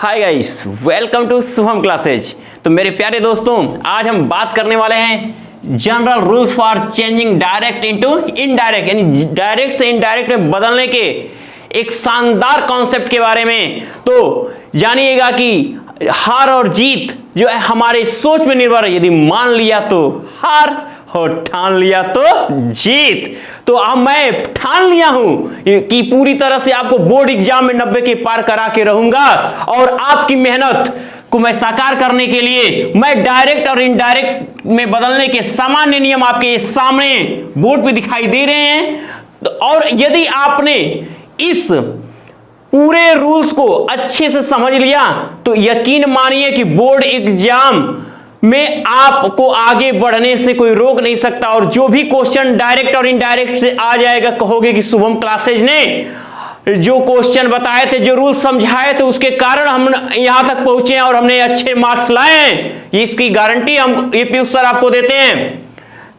Hi guys, welcome to Shubham classes. तो मेरे प्यारे दोस्तों, आज हम बात करने वाले हैं general rules for changing direct into indirect, यानी डायरेक्ट से इनडायरेक्ट में बदलने के एक शानदार कॉन्सेप्ट के बारे में। तो जानिएगा कि हार और जीत जो है हमारे सोच में निर्भर है। यदि मान लिया तो हार और ठान लिया तो जीत। तो अब मैं ठान लिया हूं कि पूरी तरह से आपको बोर्ड एग्जाम में 90 के पार करा के रहूंगा और आपकी मेहनत को मैं साकार करने के लिए मैं डायरेक्ट और इनडायरेक्ट में बदलने के सामान्य नियम आपके सामने बोर्ड पे दिखाई दे रहे हैं। और यदि आपने इस पूरे रूल्स को अच्छे से समझ लिया तो यकीन मानिए कि बोर्ड एग्जाम में आपको आगे बढ़ने से कोई रोक नहीं सकता। और जो भी क्वेश्चन डायरेक्ट और इनडायरेक्ट से आ जाएगा, कहोगे कि शुभम क्लासेज ने जो क्वेश्चन बताए थे, जो रूल समझाए थे, उसके कारण हम यहां तक पहुंचे और हमने अच्छे मार्क्स लाए हैं, इसकी गारंटी हम एपीयू सर आपको देते हैं।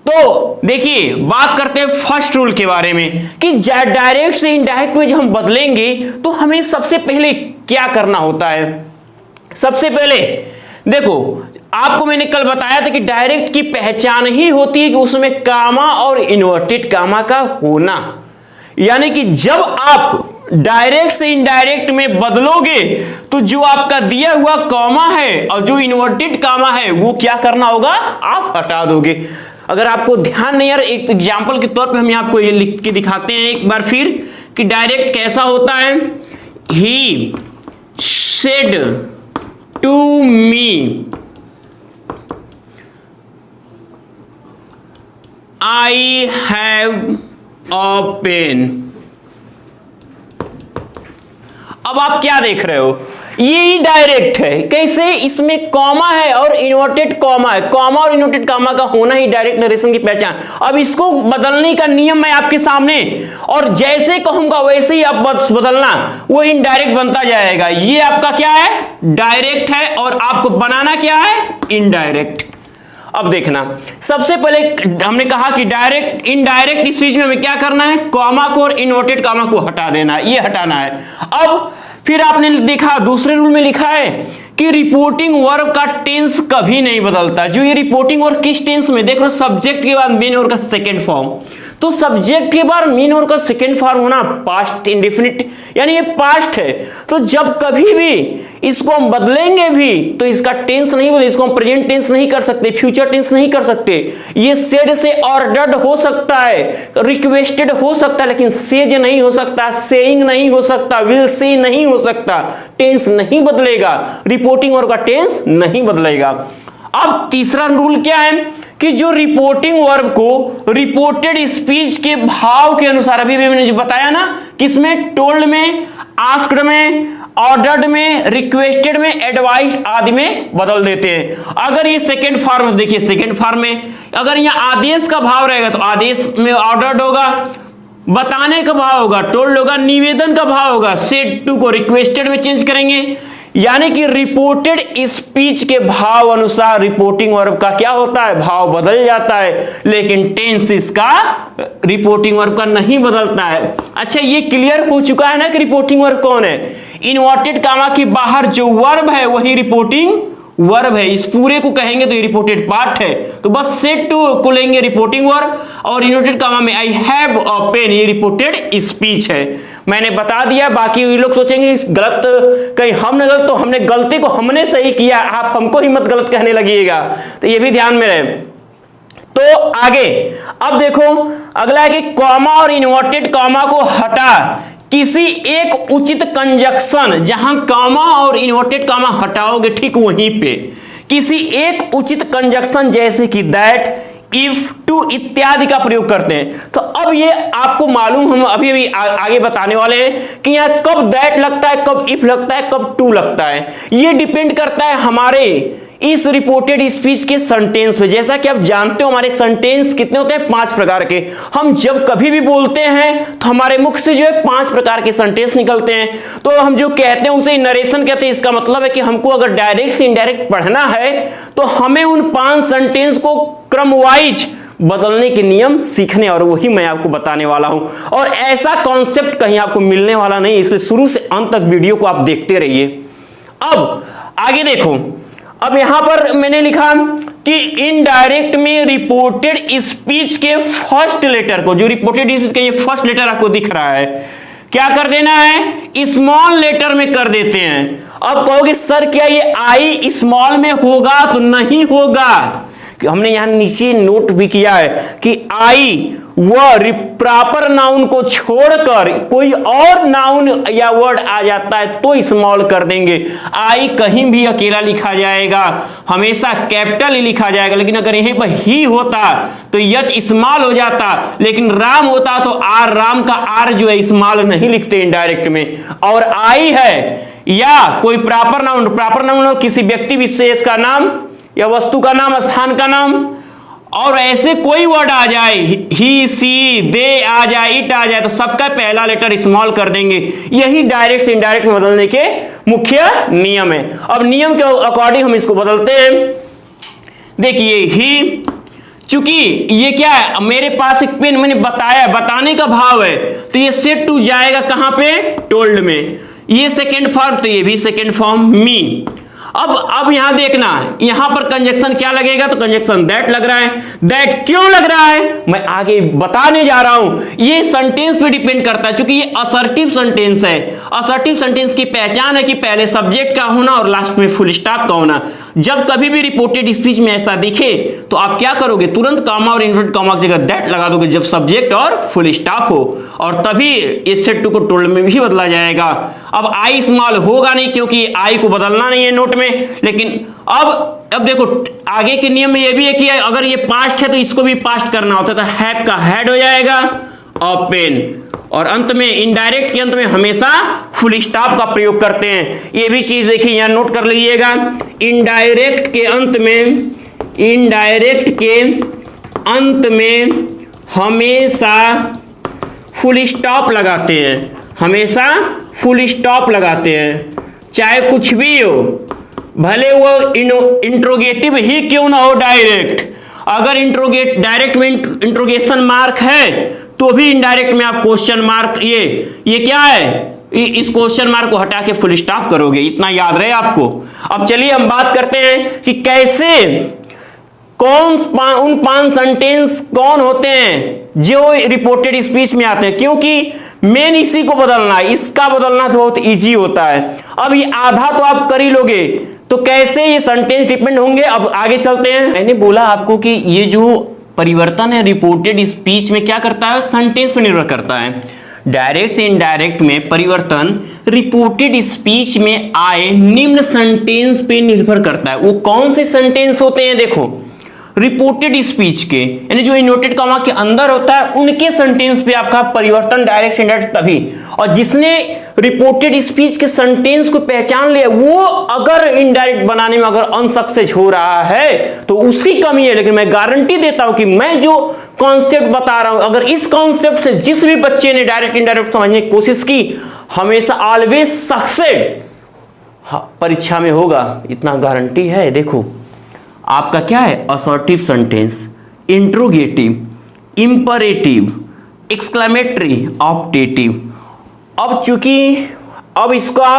तो देखिए, बात करते हैं फर्स्ट रूल के बारे में कि डायरेक्ट से इनडायरेक्ट में जब हम बदलेंगे तो हमें सबसे पहले क्या करना होता है। सबसे पहले देखो, आपको मैंने कल बताया था कि डायरेक्ट की पहचान ही होती है कि उसमें कामा और इन्वर्टेड कामा का होना। यानी कि जब आप डायरेक्ट से इनडायरेक्ट में बदलोगे तो जो आपका दिया हुआ कॉमा है और जो इन्वर्टेड कामा है वो क्या करना होगा, आप हटा दोगे। अगर आपको ध्यान नहीं, यार एक एग्जांपल के तौर पे हम आपको ये लिख के दिखाते हैं एक बार फिर कि डायरेक्ट कैसा होता है। He said to me I have a pen। अब आप क्या देख रहे हो, ये ही डायरेक्ट है। कैसे? इसमें कॉमा है और इन्वर्टेड कॉमा है। कॉमा और इन्वर्टेड कॉमा का होना ही डायरेक्ट नरेशन की पहचान। अब इसको बदलने का नियम मैं आपके सामने, और जैसे कहूंगा वैसे ही आप बदलना, वो इनडायरेक्ट बनता जाएगा। ये आपका क्या है, डायरेक्ट है, और आपको बनाना क्या है, इनडायरेक्ट। अब देखना, सबसे पहले हमने कहा कि डायरेक्ट इनडायरेक्ट इस चीज में हमें क्या करना है, कॉमा को और इन्वर्टेड कॉमा को हटा देना है, ये हटाना है। अब फिर आपने देखा दूसरे रूल में लिखा है कि रिपोर्टिंग वर्ब का टेंस कभी नहीं बदलता। जो ये रिपोर्टिंग वर्ब किस टेंस में, देख लो, सब्जेक्ट के बाद मेन वर्ब का सेकेंड फॉर्म। तो सब्जेक्ट के बाद मेन वर्ब का सेकेंड फॉर्म होना पास्ट इंडेफिनिट, यानी ये पास्ट है। तो जब कभी भी इसको हम बदलेंगे भी तो इसका टेंस नहीं बदले, इसको हम प्रेजेंट टेंस नहीं कर सकते, फ्यूचर टेंस नहीं कर सकते। ये सेड से ऑर्डर्ड हो सकता है, रिक्वेस्टेड हो सकता है, लेकिन सेज नहीं हो सकता, सेइंग नहीं हो सकता, विल से नहीं हो सकता। टेंस नहीं बदलेगा, रिपोर्टिंग वर्ब का टेंस नहीं बदलेगा। अब तीसरा रूल क्या है कि जो रिपोर्टिंग वर्ब को रिपोर्टेड स्पीच के भाव के अनुसार, अभी भी मैंने जो बताया ना, किसमें, टोल्ड में, आस्क्ड में, ऑर्डर्ड में, रिक्वेस्टेड में, एडवाइस आदि में बदल देते हैं। अगर ये सेकेंड फॉर्म, देखिए सेकेंड फॉर्म में अगर यहाँ आदेश का भाव रहेगा तो आदेश में ऑर्डर्ड होगा, बताने का भाव होगा टोल्ड होगा, निवेदन का भाव होगा सेड टू को रिक्वेस्टेड में चेंज करेंगे। यानी कि रिपोर्टेड स्पीच के भाव अनुसार रिपोर्टिंग वर्ब का क्या होता है, भाव बदल जाता है, लेकिन टेंस इसका रिपोर्टिंग वर्ब का नहीं बदलता है। अच्छा, ये क्लियर हो चुका है ना कि रिपोर्टिंग वर्ब कौन है। इन्वर्टेड कामा के बाहर जो वर्ब है वही रिपोर्टिंग वर्ब है। इस पूरे को कहेंगे तो ये रिपोर्टेड पार्ट है। तो बस सेड टू को लेंगे रिपोर्टिंग वर्ब, और इन्वर्टेड कामा में आई हैव अ पेन, ये रिपोर्टेड स्पीच है। मैंने बता दिया, बाकी ये लोग सोचेंगे गलत, कहीं हमने गलत, तो हमने गलती को हमने सही किया, आप हमको ही मत गलत कहने लगिएगा। तो ये भी ध्यान में रहे। तो आगे अब देखो, अगला है कि कॉमा और इन्वर्टेड कॉमा को हटा किसी एक उचित कंजक्शन, जहां कॉमा और इन्वर्टेड कॉमा हटाओगे ठीक वहीं पे किसी एक उचित कंजक्शन जैसे कि दैट, इफ, टू इत्यादि का प्रयोग करते हैं। तो अब ये आपको मालूम, हम अभी आगे बताने वाले हैं कि यहाँ कब दैट लगता है, कब इफ लगता है, कब टू लगता है। ये डिपेंड करता है हमारे इस रिपोर्टेड स्पीच के सेंटेंस पे। जैसा कि आप जानते हो हमारे सेंटेंस कितने होते हैं, 5 प्रकार के। हम जब कभी भी बोलते हैं तो हमारे मुख से जो है 5 प्रकार के सेंटेंस निकलते हैं। तो हम जो कहते हैं उसे नरेशन कहते हैं। इसका मतलब है कि हमको अगर डायरेक्ट से इनडायरेक्ट पढ़ना है तो हमें उन 5 सेंटेंस को क्रम वाइज बदलने के नियम सीखने, और वही मैं आपको बताने वाला हूं। और ऐसा कॉन्सेप्ट कहीं आपको मिलने वाला नहीं, इसलिए शुरू से अंत तक वीडियो को आप देखते रहिए। अब आगे देखो, अब यहां पर मैंने लिखा कि इनडायरेक्ट में रिपोर्टेड स्पीच के फर्स्ट लेटर को, जो रिपोर्टेड स्पीच का ये फर्स्ट लेटर आपको दिख रहा है, क्या कर देना है, स्मॉल लेटर में कर देते हैं। अब कहोगे सर क्या ये आई स्मॉल में होगा, तो नहीं होगा। हमने यहां नीचे नोट भी किया है कि आई वह प्रॉपर नाउन को छोड़कर कोई और नाउन या वर्ड आ जाता है तो स्मॉल कर देंगे। आई कहीं भी अकेला लिखा जाएगा, हमेशा कैपिटल ही लिखा जाएगा, लेकिन अगर यहीं पर ही होता तो यच स्मॉल हो जाता, लेकिन राम होता तो आर, राम का आर जो है स्मॉल नहीं लिखते इनडायरेक्ट में। और आई है या कोई प्रॉपर नाउन हो किसी व्यक्ति विशेष का नाम या वस्तु का नाम, स्थान का नाम, और ऐसे कोई वर्ड आ जाए, ही सी दे आ जाए, इट आ जाए, तो सबका पहला लेटर स्मॉल कर देंगे। यही डायरेक्ट से इनडायरेक्ट में बदलने के मुख्य नियम है। अब नियम के अकॉर्डिंग हम इसको बदलते हैं। देखिए ही, चूंकि ये क्या है, मेरे पास एक पेन, मैंने बताया, बताने का भाव है, तो ये सेट टू जाएगा कहां पे, टोल्ड में। ये सेकेंड फॉर्म, तो ये भी सेकेंड फॉर्म मी। अब यहां देखना, यहां पर कंजक्शन क्या लगेगा, तो कंजक्शन दैट लग रहा है। दैट क्यों लग रहा है मैं आगे बताने जा रहा हूं। ये सेंटेंस पे डिपेंड करता है, क्योंकि ये असर्टिव सेंटेंस है। असर्टिव सेंटेंस की पहचान है कि पहले सब्जेक्ट का होना और लास्ट में फुल स्टॉप का होना। जब कभी भी रिपोर्टेड स्पीच में ऐसा दिखे तो आप क्या करोगे, तुरंत कॉमा और इन्वर्टेड कॉमा की जगह दैट लगा दोगे जब सब्जेक्ट और फुल स्टॉप हो, और तभी इस सेट टू को टोल्ड में भी बदला जाएगा। अब आई स्मॉल होगा नहीं, क्योंकि आई को बदलना नहीं है नोट में। लेकिन अब देखो आगे के नियम में ये भी है कि अगर ये पास्ट है तो इसको भी पास्ट करना होता है, तो हैव का हैड हो जाएगा और पेन, और अंत में इनडायरेक्ट के अंत में हमेशा फुल स्टॉप का प्रयोग करते हैं। ये भी चीज देखिए यहां नोट कर लीजिएगा, इनडायरेक्ट के अंत में हमेशा फुल स्टॉप लगाते हैं, हमेशा फुल स्टॉप लगाते हैं, चाहे कुछ भी हो, भले वो इंट्रोगेटिव ही क्यों ना हो डायरेक्ट। अगर डायरेक्ट में इंट्रोगेशन मार्क है तो भी इनडायरेक्ट में आप क्वेश्चन मार्क, ये क्या है, इस क्वेश्चन मार्क को हटा के फुल स्टॉप करोगे, इतना याद रहे आपको। अब चलिए हम बात करते हैं कि कैसे उन 5 सेंटेंस कौन होते हैं जो रिपोर्टेड स्पीच में आते हैं, क्योंकि मेन इसी को बदलना है, इसका बदलना तो बहुत इजी होता है। अब ये आधा तो आप कर ही लोगे, तो कैसे ये सेंटेंस डिपेंड होंगे, अब आगे चलते हैं। मैंने बोला आपको कि ये जो परिवर्तन है रिपोर्टेड स्पीच में क्या करता है, सेंटेंस पे निर्भर करता है। डायरेक्ट से इनडायरेक्ट में परिवर्तन रिपोर्टेड स्पीच में आए निम्न सेंटेंस पे निर्भर करता है। वो कौन से सेंटेंस होते हैं, देखो रिपोर्टेड स्पीच के, यानी जो इन्वर्टेड कॉमा के अंदर होता है उनके सेंटेंस पे आपका परिवर्तन डायरेक्ट इनडायरेक्ट तभी। और जिसने रिपोर्टेड स्पीच के सेंटेंस को पहचान लिया वो अगर इनडायरेक्ट बनाने में अगर अनसक्सेस हो रहा है तो उसकी कमी है। लेकिन मैं गारंटी देता हूं कि मैं जो कॉन्सेप्ट बता रहा हूं, अगर इस कॉन्सेप्ट से जिस भी बच्चे ने डायरेक्ट इनडायरेक्ट समझने की कोशिश की, हमेशा ऑलवेज सक्सेस परीक्षा में होगा, इतना गारंटी है। देखो आपका क्या है, assertive sentence, interrogative, imperative, exclamatory, optative. अब चूंकि अब इसका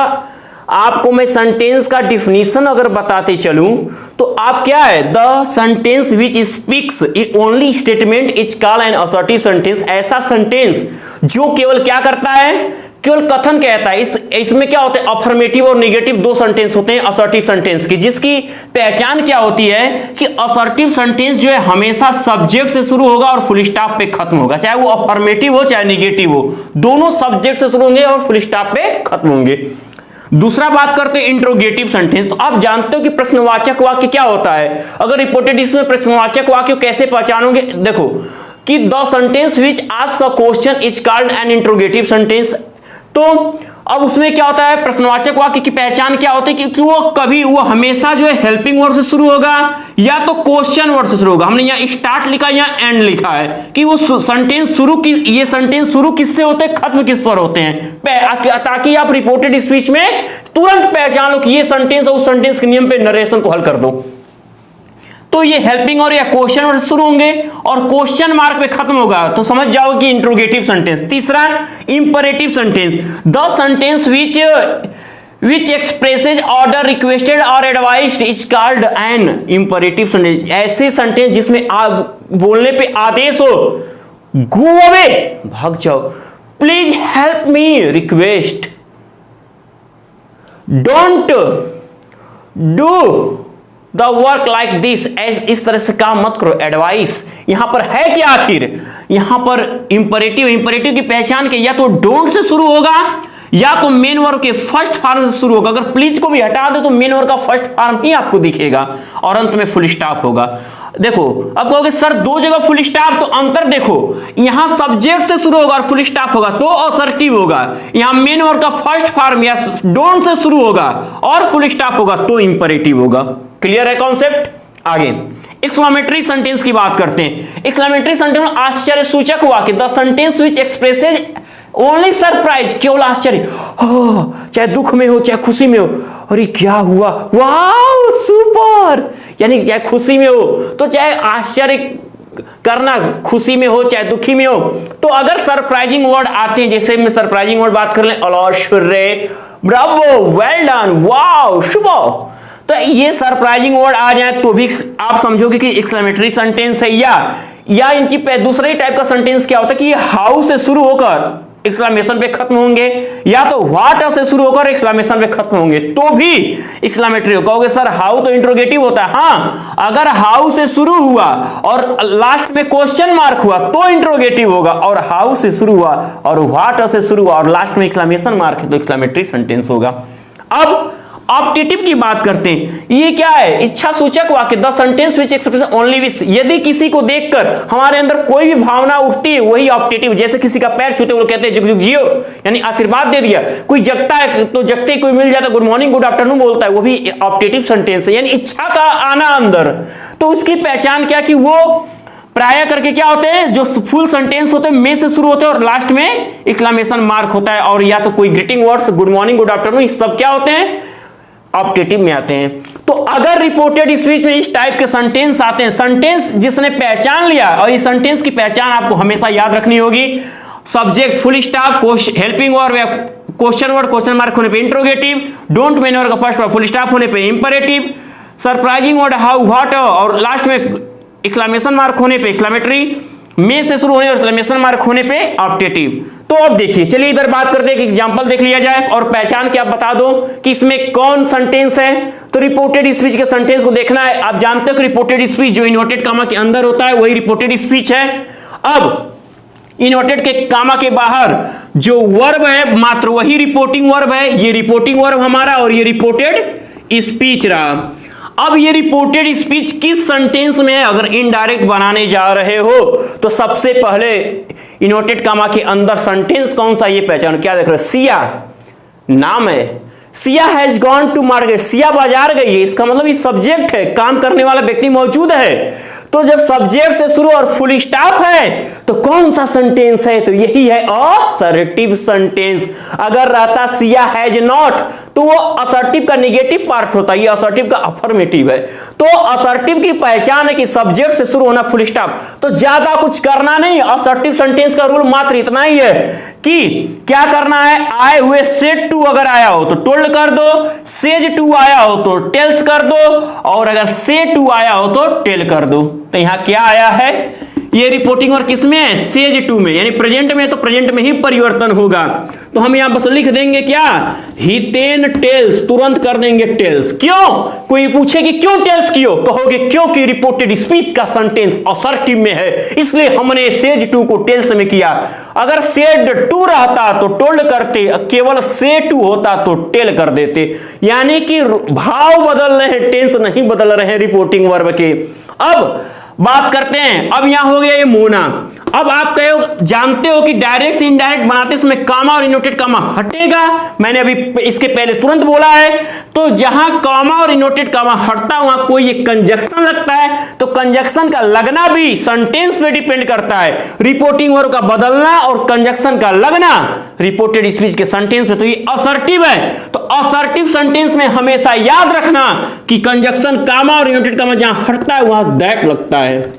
आपको मैं सेंटेंस का डिफिनीशन अगर बताते चलूं तो आप क्या है, the sentence which speaks only statement is called an assertive sentence. ऐसा सेंटेंस जो केवल क्या करता है, केवल कथन कहता है। इसमें क्या होता है, अफर्मेटिव और नेगेटिव 2 सेंटेंस होते हैं असर्टिव सेंटेंस की, जिसकी पहचान क्या होती है कि असर्टिव सेंटेंस जो है हमेशा सब्जेक्ट से शुरू होगा और फुल स्टॉप पे खत्म होगा, चाहे वो अफर्मेटिव हो चाहे नेगेटिव हो, दोनों सब्जेक्ट से शुरू होंगे और फुल स्टॉप पे खत्म होंगे। दूसरा बात करते हैं इंट्रोगेटिव सेंटेंस। तो आप जानते हो कि प्रश्नवाचक वाक्य क्या होता है। अगर रिपोर्टेड इसमें प्रश्नवाचक वाक्य कैसे पहचानोगे, देखो कि the sentence which ask a question is called an interrogative sentence. तो अब उसमें क्या होता है, प्रश्नवाचक वाक्य की पहचान क्या होती है कि वो हमेशा जो है हेल्पिंग वर्ड से शुरू होगा या तो क्वेश्चन वर्ड से शुरू होगा। हमने यहाँ स्टार्ट लिखा या एंड लिखा है कि वो सेंटेंस ये सेंटेंस शुरू किससे होते हैं, खत्म किस पर होते हैं, ताकि आप रिपोर्टेड स्पीच में तुरंत पहचान लो कि ये सेंटेंस और उस सेंटेंस के नियम पे नरेशन को हल कर दो। तो ये हेल्पिंग और या क्वेश्चन वर्ड शुरू होंगे और क्वेश्चन मार्क पे खत्म होगा, तो समझ जाओ कि इंट्रोगेटिव सेंटेंस। तीसरा imperative sentence, the sentence which expresses order requested or advised is called an imperative sentence। ऐसे सेंटेंस जिसमें आप बोलने पे आदेश हो, गो अवे, भाग जाओ, please help me, request, don't do the work like this, इस तरह से काम मत करो, एडवाइस। यहां पर है क्या आखिर, यहां पर इंपरेटिव, इंपरेटिव की पहचान के या तो डोंट से शुरू होगा या तो मेन वर्ब के फर्स्ट फॉर्म से शुरू होगा। अगर प्लीज को भी हटा दो तो मेन वर्ब का फर्स्ट फॉर्म ही आपको दिखेगा और अंत में फुल स्टॉप होगा। देखो अब कहोगे सर दो जगह फुल स्टॉप, तो अंतर देखो, यहां सब्जेक्ट से शुरू होगा और फुल स्टॉप होगा तो असर्टिव होगा, यहां मेन वर्ब का फर्स्ट फॉर्म या डोंट से शुरू होगा और फुल स्टॉप होगा तो इंपरेटिव होगा। क्लियर है कॉन्सेप्ट? आगे एक्सक्लेमेटरी सेंटेंस की बात करते हैं। एक्सक्लेमेटरी सेंटेंस आश्चर्य सूचक वाक्य, the sentence which expresses only surprise, केवल आश्चर्य, चाहे दुख में हो चाहे खुशी में हो, अरे क्या हुआ, वाह सुपर, यानी चाहे खुशी में हो तो चाहे आश्चर्य करना, खुशी में हो चाहे दुखी में हो, तो अगर सरप्राइजिंग वर्ड आते हैं, जैसे मैं सरप्राइजिंग वर्ड बात कर लें, आश्चर्य, ब्रावो, वेल डन, वाओ, शुभ, तो ये सरप्राइजिंग वर्ड आ जाए तो भी आप समझोगे कि एक्सक्लेमेटरी सेंटेंस है। या इनकी दूसरे टाइप का सेंटेंस क्या होता है कि ये हाउ से शुरू होकर एक्सक्लेमेशन पे खत्म होंगे या तो व्हाट से शुरू होकर एक्सक्लेमेशन पे खत्म होंगे तो भी एक्सक्लेमेटरी हो। कहोगे सर हाउ तो इंट्रोगेटिव होता है, हाँ, अगर हाउ से शुरू हुआ और लास्ट में क्वेश्चन मार्क हुआ तो इंट्रोगेटिव होगा, और हाउ से शुरू हुआ और व्हाट से शुरू हुआ और लास्ट में एक्सक्लेमेशन मार्क है तो एक्सक्लेमेटरी सेंटेंस होगा। अब ऑप्टेटिव की बात करते हैं, ये क्या है, इच्छा सूचक वाक्य, the sentence which express only wish, यदि किसी को देखकर हमारे अंदर कोई भी भावना उठती है वही ऑप्टेटिव। जैसे किसी का पैर छूते वो कहते हैं जुग जुग जियो, यानी आशीर्वाद दे दिया, कोई जगता है तो जगते ही कोई मिल जाता है गुड मॉर्निंग गुड आफ्टरनून बोलता है, वो भी ऑप्टेटिव सेंटेंस है, यानी इच्छा का आना अंदर। तो उसकी पहचान क्या कि वो प्राय करके क्या होते हैं, जो फुल सेंटेंस होते हैं में से शुरू होते हैं और लास्ट में एक्सक्लेमेशन मार्क होता है, और या तो कोई greeting words good morning good afternoon सब क्या होते हैं, ऑप्टेटिव में आते हैं। तो अगर रिपोर्टेड स्पीच में इस टाइप के सेंटेंस आते हैं, सेंटेंस जिसने पहचान लिया, और इस सेंटेंस की पहचान आपको हमेशा याद रखनी होगी, subject full stop, helping verb या क्वेश्चन वर्ड क्वेश्चन मार्क होने पे इंट्रोगेटिव, डोंट मेन वर्ब का फर्स्ट वर्ड फुल स्टॉप होने पे imperative, surprising word how what और लास्ट में एक्सक्लेमेशन मार्क होने पे एक्सक्लेमेटरी, में से शुरू होने और एक्सक्लेमेशन मार्क होने पे ऑप्टेटिव। तो अब देखिए, चलिए इधर बात करते हैं, एक एग्जांपल देख लिया जाए और पहचान क्या बता दो कि इसमें कौन सेंटेंस है। तो रिपोर्टेड स्पीच के सेंटेंस को देखना है। आप जानते हो कि रिपोर्टेड स्पीच जो इन्वर्टेड कामा के अंदर होता है वही रिपोर्टेड स्पीच है। अब इन्वर्टेड के कामा के बाहर जो वर्ब है मात्र वही रिपोर्टिंग वर्ब है, ये रिपोर्टिंग वर्ब हमारा और ये रिपोर्टेड स्पीच रहा। अब ये रिपोर्टेड स्पीच किस सेंटेंस में है, अगर इनडायरेक्ट बनाने जा रहे हो तो सबसे पहले इन्वर्टेड कामा के अंदर सेंटेंस कौन सा ये पहचानो। क्या देख रहे हो, सिया नाम है, Siya has gone to market, Siya बाजार गई है, इसका मतलब ये सब्जेक्ट है, काम करने वाला व्यक्ति मौजूद है। तो जब सब्जेक्ट से शुरू और फुल स्टॉप है तो कौन सा सेंटेंस है, तो यही है असर्टिव सेंटेंस। अगर रहता सिया हैज नॉट तो वो असर्टिव का निगेटिव पार्ट होता है, ये असर्टिव का अफर्मेटिव है। तो असर्टिव की पहचान है कि सब्जेक्ट से शुरू होना फुल स्टॉप, तो ज्यादा कुछ करना नहीं। असर्टिव सेंटेंस का रूल मात्र इतना ही है कि क्या करना है, आए हुए सेड टू अगर आया हो तो टोल्ड कर दो, सेज टू आया हो तो टेल्स कर दो, और अगर से टू आया हो तो टेल कर दो। तो यहां क्या आया है, ये रिपोर्टिंग और किसमें है, सेज टू में, यानी प्रेजेंट में, तो प्रेजेंट में ही परिवर्तन होगा। तो हम यहां बस लिख देंगे क्या, ही देन टेल्स, तुरंत कर देंगे टेल्स। क्यों, कोई पूछे कि क्यों टेल्स कियो, कहोगे क्योंकि रिपोर्टेड स्पीच का सेंटेंस असर्टिव में है, इसलिए हमने सेज टू को टेल्स में किया। अगर सेड टू रहता तो टोल्ड करते, केवल से टू होता तो टेल कर देते। यानी कि भाव बदल रहे हैं, टेंस नहीं बदल रहे हैं रिपोर्टिंग वर्ब के। अब बात करते हैं, अब यहां हो गया ये मोना। अब आप कहो जानते हो कि डायरेक्ट से इनडायरेक्ट बनाते समय कामा और इनवर्टेड कामा हटेगा, मैंने अभी इसके पहले तुरंत बोला है। तो जहां कामा और इनवर्टेड कामा हटता वहां कोई एक कंजक्शन लगता है, तो कंजक्शन का लगना भी सेंटेंस पे डिपेंड करता है। रिपोर्टिंग वर्ब का बदलना और कंजक्शन का लगना रिपोर्टेड स्पीच के सेंटेंस पे, तो ये असर्टिव है। तो असर्टिव सेंटेंस में हमेशा याद रखना कि कंजक्शन कामा और इनवर्टेड कामा जहां हटता है वहां दैट लगता है,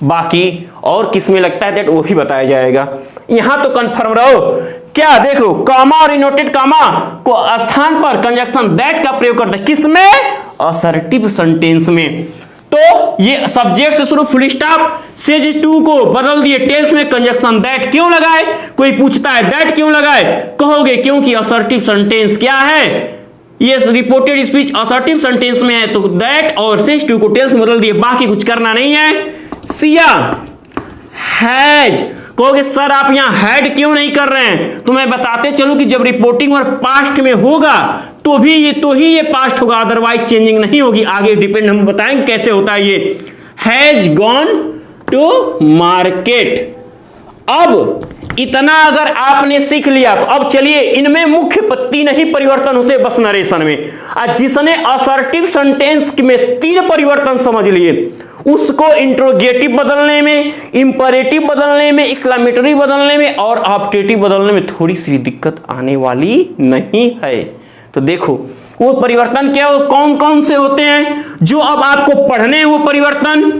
बाकी और किस में लगता है दैट वो भी बताया जाएगा। यहां तो कंफर्म रहो क्या देखो, कॉमा और इनवर्टेड कॉमा को स्थान पर कंजक्शन दैट का प्रयोग करते हैं, किसमें? असर्टिव सेंटेंस में। तो ये सब्जेक्ट से शुरू फुल स्टॉप सेज टू को बदल दिए टेंस में कंजक्शन दैट क्यों लगाए? कोई पूछता है दैट क्यों लगाए, कहोगे क्योंकि असर्टिव सेंटेंस क्या है, ये रिपोर्टेड स्पीच असर्टिव सेंटेंस में है, तो दैट और सेज टू को टेंस में बदल दिए, बाकी कुछ करना नहीं है। सिया हैज, कहोगे सर आप यहां हैड क्यों नहीं कर रहे हैं? तो मैं बताते चलूं कि जब रिपोर्टिंग और पास्ट में होगा तो ही ये पास्ट होगा, अदरवाइज चेंजिंग नहीं होगी। आगे डिपेंड हम बताएंगे कैसे होता है ये। Has gone to market. अब इतना अगर आपने सीख लिया तो अब चलिए इनमें मुख्य 3 ही परिवर्तन होते बस नरेशन में। जिसने असर्टिव सेंटेंस में 3 परिवर्तन समझ लिए उसको इंट्रोगेटिव बदलने में, इंपरेटिव बदलने में, एक्सक्लेमेटरी बदलने में और ऑप्टेटिव बदलने में थोड़ी सी दिक्कत आने वाली नहीं है। तो देखो वो परिवर्तन क्या हो, कौन कौन से होते हैं जो अब आपको पढ़ने हैं वो परिवर्तन,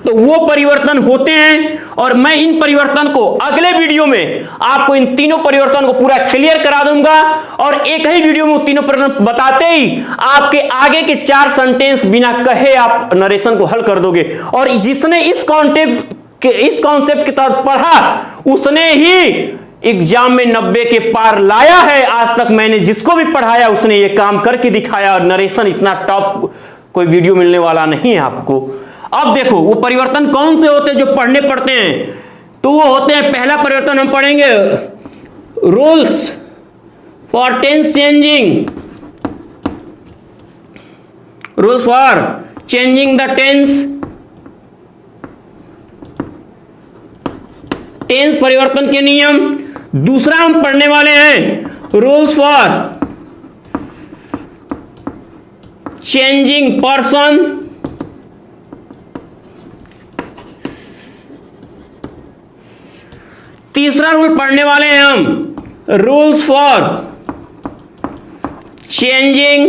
तो वो परिवर्तन होते हैं और मैं इन परिवर्तन को अगले वीडियो में आपको इन तीनों परिवर्तन को पूरा क्लियर करा दूंगा और एक ही वीडियो में तीनों परिवर्तन बताते ही आपके आगे के 4 सेंटेंस बिना कहे आप नरेशन को हल कर दोगे। और जिसने इस कॉन्सेप्ट के तहत पढ़ा उसने ही एग्जाम में 90 के पार लाया है। आज तक मैंने जिसको भी पढ़ाया उसने ये काम करके दिखाया और नरेशन इतना टॉप कोई वीडियो मिलने वाला नहीं है आपको। अब देखो वो परिवर्तन कौन से होते हैं जो पढ़ने पड़ते हैं, तो वो होते हैं, पहला परिवर्तन हम पढ़ेंगे rules for tense changing, rules for changing the tense, tense परिवर्तन के नियम। दूसरा हम पढ़ने वाले हैं रूल्स फॉर चेंजिंग पर्सन, तीसरा रूल पढ़ने वाले हैं हम rules for changing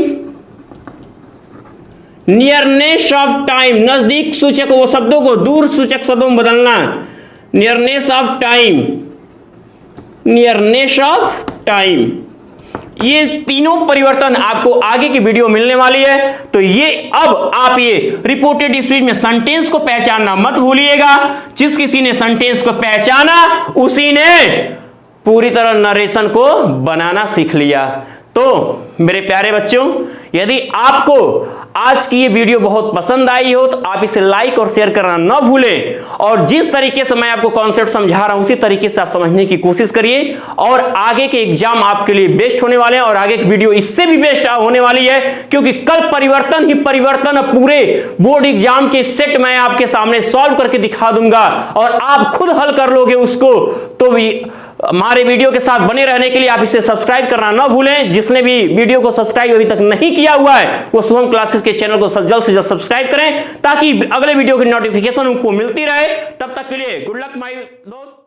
nearness of time, नजदीक सूचक वो शब्दों को दूर सूचक शब्दों में बदलना, nearness of time, nearness of time. ये तीनों परिवर्तन आपको आगे की वीडियो मिलने वाली है। तो ये अब आप ये रिपोर्टेड स्पीच में सेंटेंस को पहचानना मत भूलिएगा। जिस किसी ने सेंटेंस को पहचाना उसी ने पूरी तरह नरेशन को बनाना सीख लिया। तो मेरे प्यारे बच्चों, यदि आपको आज की ये वीडियो बहुत पसंद आई हो तो आप इसे लाइक और शेयर करना न भूलें और जिस तरीके से मैं आपको कॉन्सेप्ट समझा रहा हूं उसी तरीके से आप समझने की कोशिश करिए और आगे के एग्जाम आपके लिए बेस्ट होने वाले हैं और आगे की वीडियो इससे भी बेस्ट होने वाली है, क्योंकि कल परिवर्तन ही परिवर्तन पूरे बोर्ड एग्जाम के सेट मैं आपके सामने सॉल्व करके दिखा दूंगा और आप खुद हल कर लोगे उसको। तो भी हमारे वीडियो के साथ बने रहने के लिए आप इसे सब्सक्राइब करना ना भूलें। जिसने भी वीडियो को सब्सक्राइब अभी तक नहीं किया हुआ है वो शुभम क्लासेस के चैनल को जल्द से जल्द सब्सक्राइब करें ताकि अगले वीडियो की नोटिफिकेशन उनको मिलती रहे। तब तक के लिए गुड लक माय दोस्त।